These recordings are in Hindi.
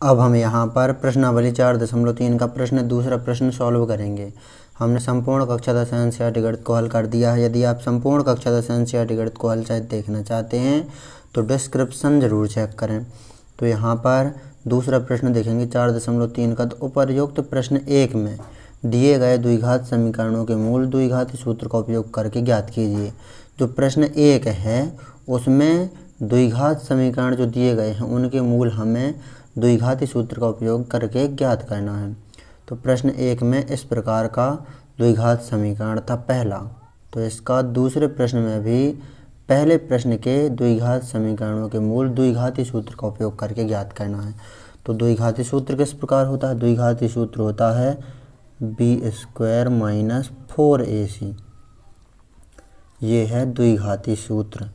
अब हम यहाँ पर प्रश्नावली 4.3 का प्रश्न दूसरा प्रश्न सॉल्व करेंगे। हमने संपूर्ण कक्षा दस एनसीईआरटी गणित को हल कर दिया है। यदि आप संपूर्ण कक्षा दस एनसीईआरटी गणित को हल शायद देखना चाहते हैं तो डिस्क्रिप्शन ज़रूर चेक करें। तो यहाँ पर दूसरा प्रश्न देखेंगे 4.3 का। तो उपर्युक्त प्रश्न 1 में दिए गए द्विघात समीकरणों के मूल द्विघाती सूत्र का उपयोग करके ज्ञात कीजिए। जो प्रश्न 1 है उसमें द्विघात समीकरण जो दिए गए हैं उनके मूल हमें द्विघाती सूत्र का उपयोग करके ज्ञात करना है। तो प्रश्न 1 में इस प्रकार का द्विघात समीकरण था पहला। तो इसका दूसरे प्रश्न में भी पहले प्रश्न के द्विघात समीकरणों के मूल द्विघाती सूत्र का उपयोग करके ज्ञात करना है। तो द्विघाती सूत्र किस प्रकार होता है? द्विघाती सूत्र होता है b² - 4ac। ये है द्विघाती सूत्र।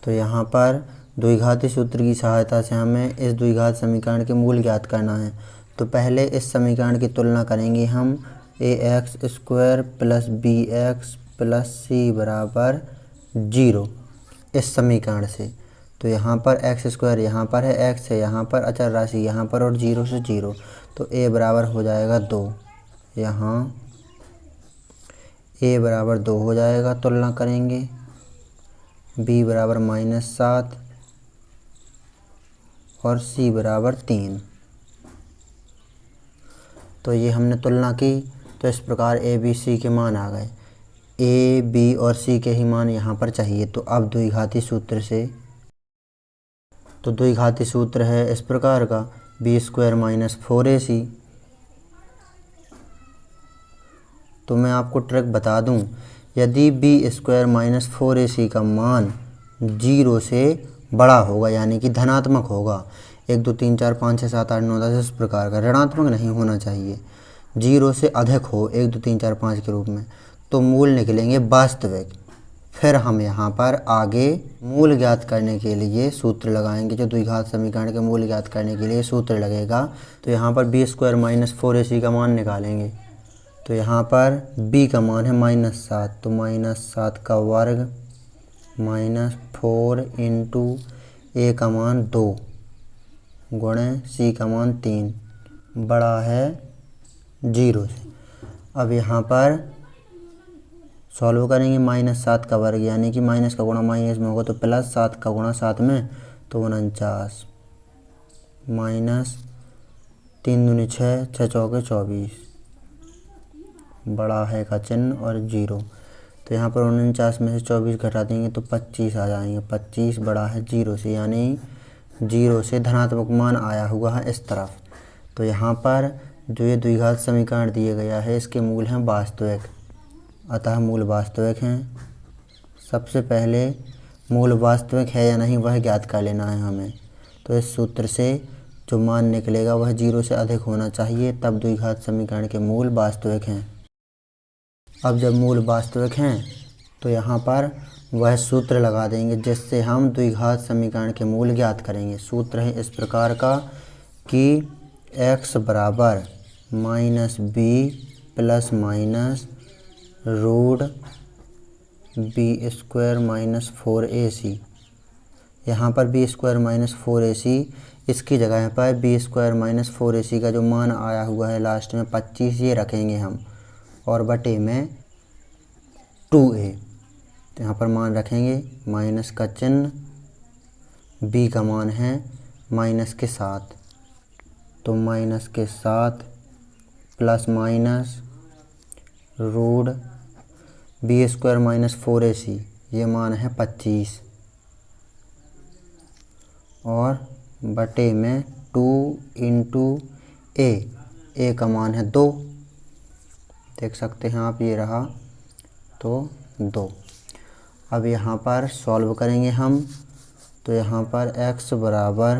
तो यहाँ पर द्विघाती सूत्र की सहायता से हमें इस द्विघात समीकरण के मूल ज्ञात करना है। तो पहले इस समीकरण की तुलना करेंगे हम ax² + bx + c बराबर 0 इस समीकरण से। तो यहाँ पर x² यहाँ पर है, x है यहाँ पर, अचर राशि यहाँ पर और 0 से 0। तो a बराबर हो जाएगा 2। यहाँ a बराबर 2 हो जाएगा। तुलना करेंगे b बराबर -7 और c बराबर 3। तो ये हमने तुलना की। तो इस प्रकार a b c के मान आ गए। a b और c के ही मान यहाँ पर चाहिए। तो अब द्विघाती सूत्र से, तो द्विघाती सूत्र है इस प्रकार का b² - 4ac। तो मैं आपको ट्रिक बता दूं, यदि b² - 4ac का मान 0 से बड़ा होगा यानी कि धनात्मक होगा, 1 2 3 4 5 6 7 8 9 10 इस प्रकार का, ऋणात्मक नहीं होना चाहिए, 0 से अधिक हो 1 2 3 4 5 के रूप में, तो मूल निकलेंगे वास्तविक। फिर हम यहाँ पर आगे मूल ज्ञात करने के लिए सूत्र लगाएंगे। जो द्विघात समीकरण के मूल ज्ञात करने के लिए सूत्र लगेगा। तो यहाँ पर b² - 4ac का मान निकालेंगे। तो यहाँ पर b का मान है -7। तो -7 का वर्ग -4 × a का मान 2 गुणे c का मान 3 बड़ा है 0 से। अब यहाँ पर सॉल्व करेंगे। -7 का वर्ग यानी कि माइनस का गुणा माइनस में होगा तो प्लस, 7 का गुणा 7 में तो 49 -3 दूनी 6 6 चौके 24 बड़ा है का चिन्ह और 0। तो यहाँ पर 49 में से 24 घटा देंगे तो 25 आ जाएंगे। 25 बड़ा है 0 से, यानी 0 से धनात्मक मान आया हुआ है इस तरफ। तो यहाँ पर जो ये द्विघात समीकरण दिया गया है इसके मूल हैं वास्तविक, अतः मूल वास्तविक हैं। सबसे पहले मूल वास्तविक है या नहीं वह ज्ञात कर लेना है हमें। तो इस सूत्र से जो मान निकलेगा वह 0 से अधिक होना चाहिए, तब द्विघात समीकरण के मूल वास्तविक हैं। अब जब मूल वास्तविक हैं तो यहाँ पर वह सूत्र लगा देंगे जिससे हम द्विघात समीकरण के मूल ज्ञात करेंगे। सूत्र है इस प्रकार का कि x बराबर -b + -√b² - 4ac। यहाँ पर b² - 4ac, इसकी जगह पर b² - 4ac का जो मान आया हुआ है लास्ट में 25 ये रखेंगे हम, और बटे में 2a। तो यहाँ पर मान रखेंगे माइनस का चिन्ह, b का मान है माइनस के साथ। तो माइनस के साथ plus minus root b² - 4ac ये मान है 25 और बटे में 2 × a का मान है 2। देख सकते हैं आप, ये रहा तो 2। अब यहाँ पर सॉल्व करेंगे हम। तो यहाँ पर x बराबर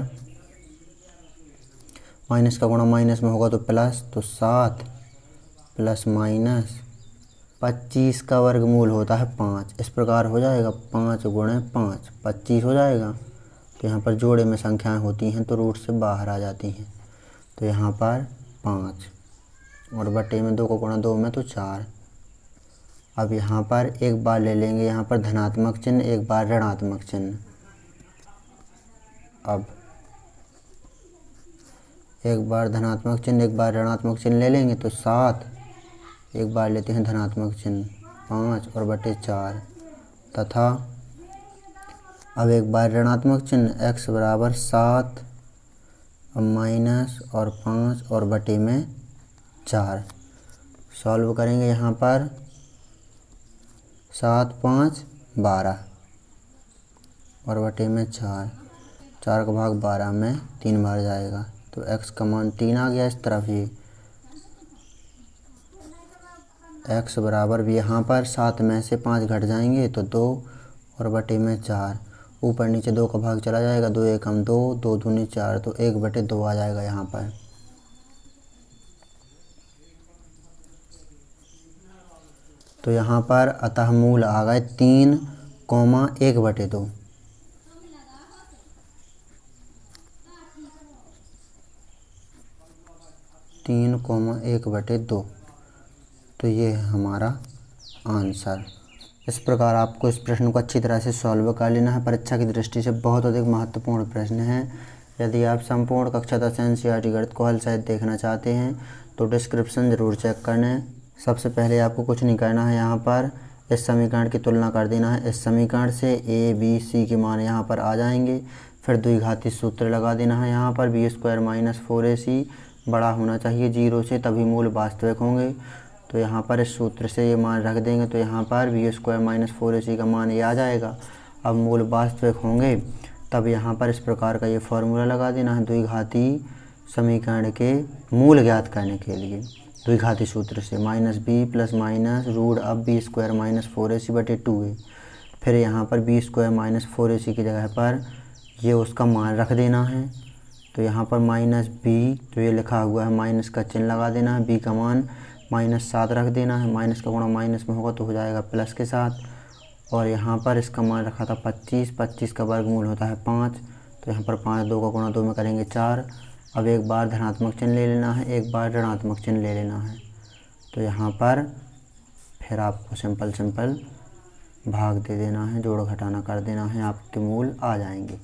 माइनस का गुणा माइनस में होगा तो प्लस, तो 7 + -25 का वर्गमूल होता है 5। इस प्रकार हो जाएगा 5 × 5 25 हो जाएगा। तो यहाँ पर जोड़े में संख्याएं होती हैं तो रूट से बाहर आ जाती हैं। तो यहाँ पर 5 और बटे में 2 को गुणा 2 में तो 4। अब यहाँ पर एक बार ले लेंगे यहाँ पर धनात्मक चिन्ह, एक बार ऋणात्मक चिन्ह। अब एक बार धनात्मक चिन्ह एक बार ऋणात्मक चिन्ह ले लेंगे तो 7, एक बार लेते हैं धनात्मक चिन्ह 5 और बटे 4 तथा अब एक बार ऋणात्मक चिन्ह x बराबर 7 और माइनस और 5 और बटे में 4 सॉल्व करेंगे। यहाँ पर 7 5 12 और बटे में 4 का भाग 12 में 3 बार जाएगा तो x का मान 3 आ गया। इस तरफ ये x बराबर भी यहाँ पर 7 में से 5 घट जाएंगे तो 2 और बटे में 4 ऊपर नीचे 2 का भाग चला जाएगा 2 एकम 2 2 दूनी 4 तो 1 बटे 2 आ जाएगा यहाँ पर। तो यहाँ पर अतः मूल आ गए 3, 1 बटे 2। तीन कोमा 1 बटे 2 तो ये है हमारा आंसर। इस प्रकार आपको इस प्रश्न को अच्छी तरह से सॉल्व कर लेना है। परीक्षा की दृष्टि से बहुत अधिक महत्वपूर्ण प्रश्न है। यदि आप संपूर्ण कक्षा 10 एनसीईआरटी गणित को हल सहित देखना चाहते हैं तो डिस्क्रिप्शन ज़रूर चेक कर लें। सबसे पहले आपको कुछ नहीं करना है, यहाँ पर इस समीकरण की तुलना कर देना है। इस समीकरण से ए बी सी के मान यहाँ पर आ जाएंगे। फिर द्विघाती सूत्र लगा देना है। यहाँ पर b² माइनस 4ac बड़ा होना चाहिए 0 से, तभी मूल वास्तविक होंगे। तो यहाँ पर इस सूत्र से ये मान रख देंगे तो यहाँ पर b² माइनस 4ac का मान ये आ जाएगा। अब मूल वास्तविक होंगे तब यहाँ पर इस प्रकार का ये फार्मूला लगा देना है द्विघाती समीकरण के मूल ज्ञात करने के लिए। द्विघाती सूत्र से -b प्लस माइनस रूट अब b² माइनस 4ac बटे 2a। फिर यहाँ पर b² माइनस 4ac की जगह पर ये उसका मान रख देना है। तो यहाँ पर -b तो ये लिखा हुआ है माइनस का चिन्ह लगा देना है। b का मान -7 रख देना है। माइनस का गुणा माइनस में होगा तो हो जाएगा प्लस के साथ। और यहाँ पर इसका मान रखा था 25 का वर्गमूल होता है 5। तो यहाँ पर 5 2 का गुणा 2 में करेंगे 4। अब एक बार धनात्मक चिन्ह ले लेना है, एक बार ऋणात्मक चिन्ह ले लेना है। तो यहाँ पर फिर आपको सिंपल भाग दे देना है, जोड़ घटाना कर देना है, आपके मूल आ जाएंगे।